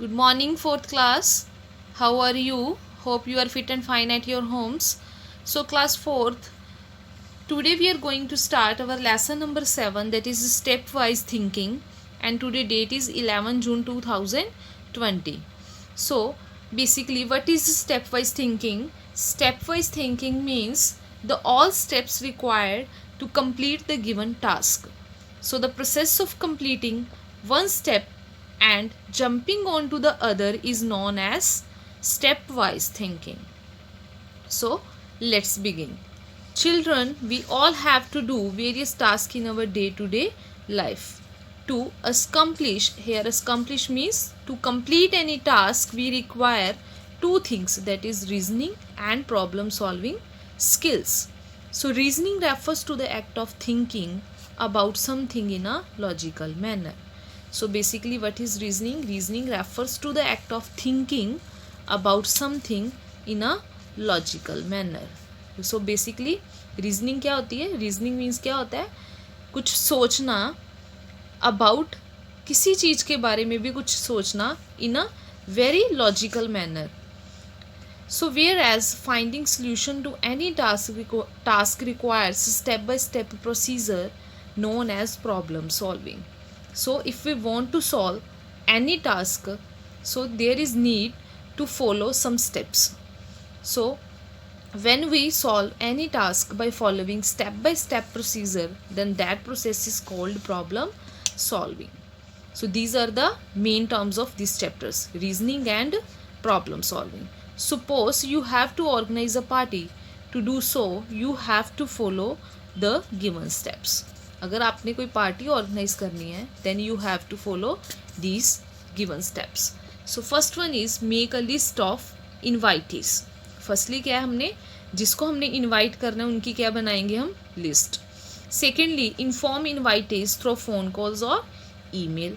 Good morning, fourth class. How are you? Hope you are fit and fine at your homes. So, class fourth, today we are going to start our lesson number 7, that is stepwise thinking, and today date is 11 June 2020. So, basically, what is stepwise thinking? Stepwise thinking means the all steps required to complete the given task. So, the process of completing one step and jumping on to the other is known as stepwise thinking. So, let's begin. Children, we all have to do various tasks in our day-to-day life. To accomplish, here accomplish means to complete any task, we require two things, that is reasoning and problem solving skills. So, reasoning refers to the act of thinking about something in a logical manner. So basically, what is reasoning? Reasoning refers to the act of thinking about something in a logical manner. So basically, reasoning क्या होती है? Reasoning means क्या होता है? कुछ सोचना about किसी चीज़ के बारे में भी कुछ सोचना in a very logical manner. So whereas finding solution to any task requires step-by-step procedure known as problem solving. So if we want to solve any task, so there is need to follow some steps. So when we solve any task by following step-by-step procedure, then that process is called problem solving. So these are the main terms of these chapters, reasoning and problem solving. Suppose you have to organize a party. To do so, you have to follow the given steps. अगर आपने कोई party organise करनी है, then you have to follow these given steps. So first one is make a list of invitees. Firstly क्या है, हमने जिसको हमने इनवाइट करना है उनकी क्या बनाएंगे हम, list. Secondly, inform invitees through phone calls or email.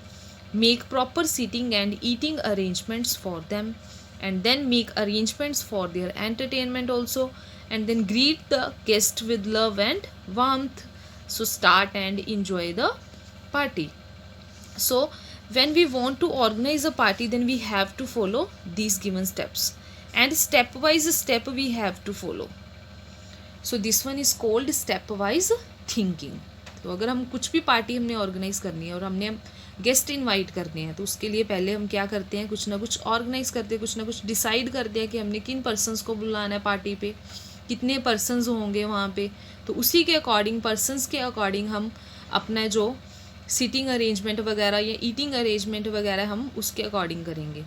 Make proper seating and eating arrangements for them, and then make arrangements for their entertainment also, and then greet the guest with love and warmth. So start and enjoy the party. So when we want to organize a party, then we have to follow these given steps, and stepwise step we have to follow. So this one is called stepwise thinking. तो अगर हम कुछ भी party हमने organise करनी है और हमने गेस्ट इनवाइट करने हैं, तो उसके लिए पहले हम क्या करते हैं, कुछ ना कुछ ऑर्गेनाइज करते हैं, कुछ ना कुछ डिसाइड करते हैं कि हमने किन पर्सनस को बुलाना है पार्टी पे, कितने पर्सनस होंगे वहाँ पे. तो उसी के अकॉर्डिंग, पर्सनस के अकॉर्डिंग हम अपना जो सीटिंग अरेंजमेंट वगैरह या ईटिंग अरेंजमेंट वगैरह हम उसके अकॉर्डिंग करेंगे.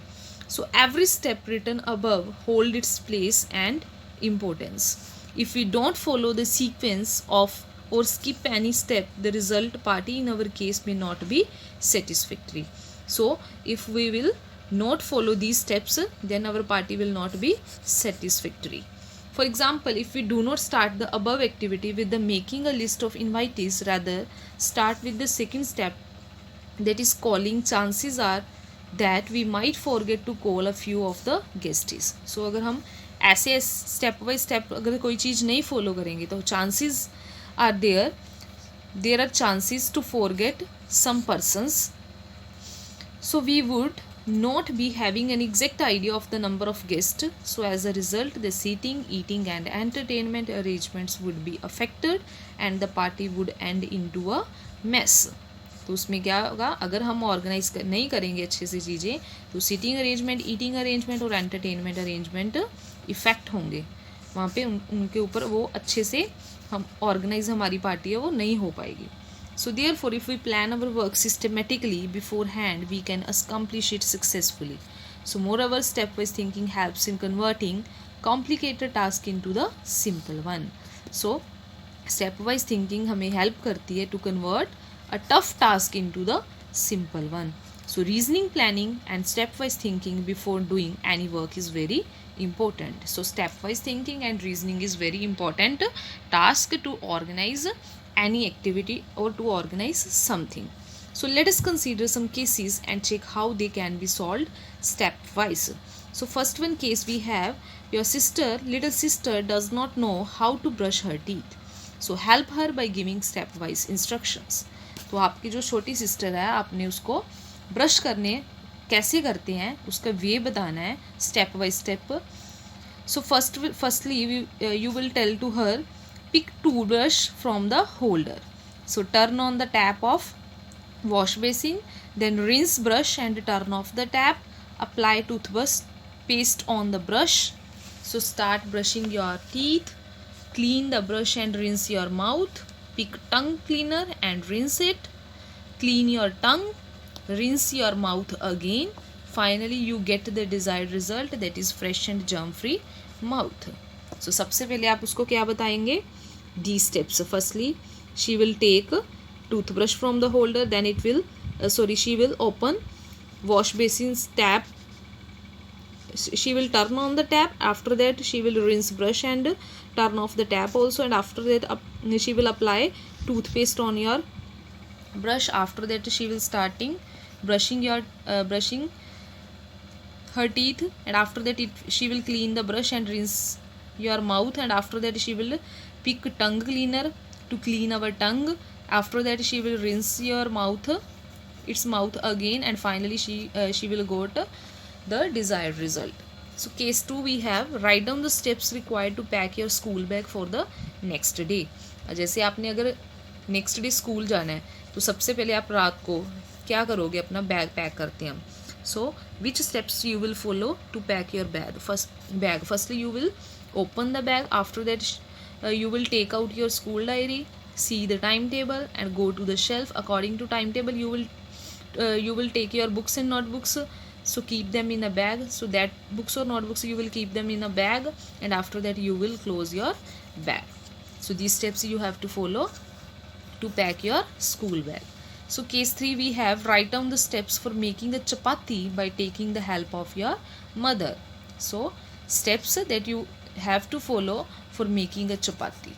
So every step written above hold its place and importance. If we don't follow the sequence of or skip any step, the result party in our case may not be satisfactory. So if we will not follow these steps, then our party will not be satisfactory. For example, if we do not start the above activity with the making a list of invitees, rather start with the second step, that is calling, chances are that we might forget to call a few of the guests. So अगर हम ऐसे step by step अगर कोई चीज़ नहीं follow करेंगे, तो chances are there are chances to forget some persons. So we would not be having an exact idea of the number of guests. So as a result, the seating, eating and entertainment arrangements would be affected and the party would end into a mess. तो उसमें क्या होगा, अगर हम organise नहीं करेंगे अच्छे से चीज़ें, तो सीटिंग अरेंजमेंट, ईटिंग अरेंजमेंट और एंटरटेनमेंट अरेंजमेंट इफ़ेक्ट होंगे वहाँ पे, उनके ऊपर वो अच्छे से हम ऑर्गेनाइज हमारी पार्टी है वो नहीं हो पाएगी. So therefore, if we plan our work systematically beforehand, we can accomplish it successfully. So moreover, stepwise thinking helps in converting complicated task into the simple one. So stepwise thinking हमें help करती है to convert a tough task into the simple one. So reasoning, planning and stepwise thinking before doing any work is very important. So stepwise thinking and reasoning is very important task to organize any activity or to organize something. So let us consider some cases and check how they can be solved stepwise. So first one case we have, your little sister does not know how to brush her teeth. So help her by giving stepwise instructions. तो आपकी जो छोटी sister है, आपने उसको brush करने कैसे करते हैं उसका वे बताना है step by step. So firstly you will tell to her, pick toothbrush from the holder. So turn on the tap of wash basin, then rinse brush and turn off the tap. Apply toothbrush paste on the brush. So start brushing your teeth. Clean the brush and rinse your mouth. Pick tongue cleaner and rinse it. Clean your tongue. Rinse your mouth again. Finally you get the desired result, that is fresh and germ free mouth. So सबसे पहले आप उसको क्या बताएंगे, D steps. Firstly she will take toothbrush from the holder, then it will she will open wash basin's tap. She will turn on the tap. After that she will rinse brush and turn off the tap also, and after that she will apply toothpaste on your brush. After that she will starting brushing her teeth, and after that she will clean the brush and rinse your mouth, and after that she will pick tongue cleaner to clean our tongue. After that she will rinse your mouth again, and finally she will got the desired result. So case 2 we have, write down the steps required to pack your school bag for the next day. जैसे आपने अगर next day school जाना है तो सबसे पहले आप रात को क्या करोगे, अपना बैग पैक करते हैं हम. So which steps you will follow to pack your bag? Firstly you will open the bag. After that you will take out your school diary, see the timetable and go to the shelf. According to timetable you will take your books and notebooks, so keep them in a bag. So that books or notebooks you will keep them in a bag, and after that you will close your bag. So these steps you have to follow to pack your school bag. So case 3 we have, write down the steps for making a chapati by taking the help of your mother. So steps that you have to follow for making a chapati.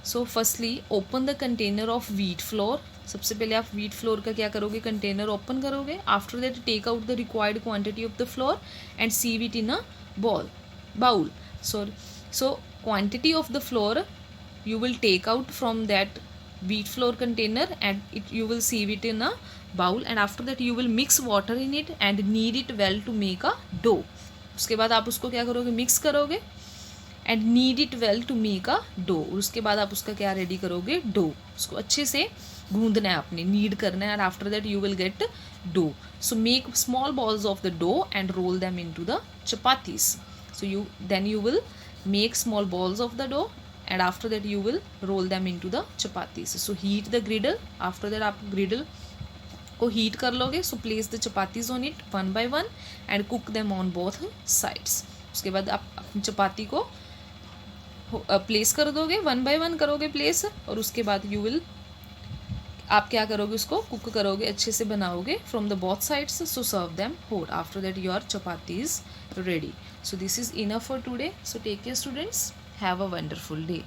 So firstly open the container of wheat flour. सबसे पहले आप wheat flour का क्या करोगे, container open करोगे. After that take out the required quantity of the flour and sieve it in a bowl. So quantity of the flour you will take out from that wheat flour container and you will sieve it in a bowl, and after that you will mix water in it and knead it well to make a dough. उसके बाद आप उसको क्या करोगे, mix करोगे and knead it well to make a dough. उसके बाद आप उसका क्या रेडी करोगे, डो. उसको अच्छे से गूंदना है आपने, नीड करना है, and after that you will get dough. So make small balls of the dough and roll them into the chapatis. So you will make small balls of the dough, and after that you will roll them into the chapatis. So heat the griddle. After that आप griddle को heat कर लोगे. So place the chapatis on it one by one and cook them on both sides. उसके बाद आप अपनी चपाती को place कर दोगे, वन बाय वन करोगे प्लेस, और उसके बाद आप क्या करोगे, उसको कुक करोगे, अच्छे से बनाओगे from the both sides. So serve them hot. After that your chapati is ready. So this is enough for today. So take care students. Have a wonderful day.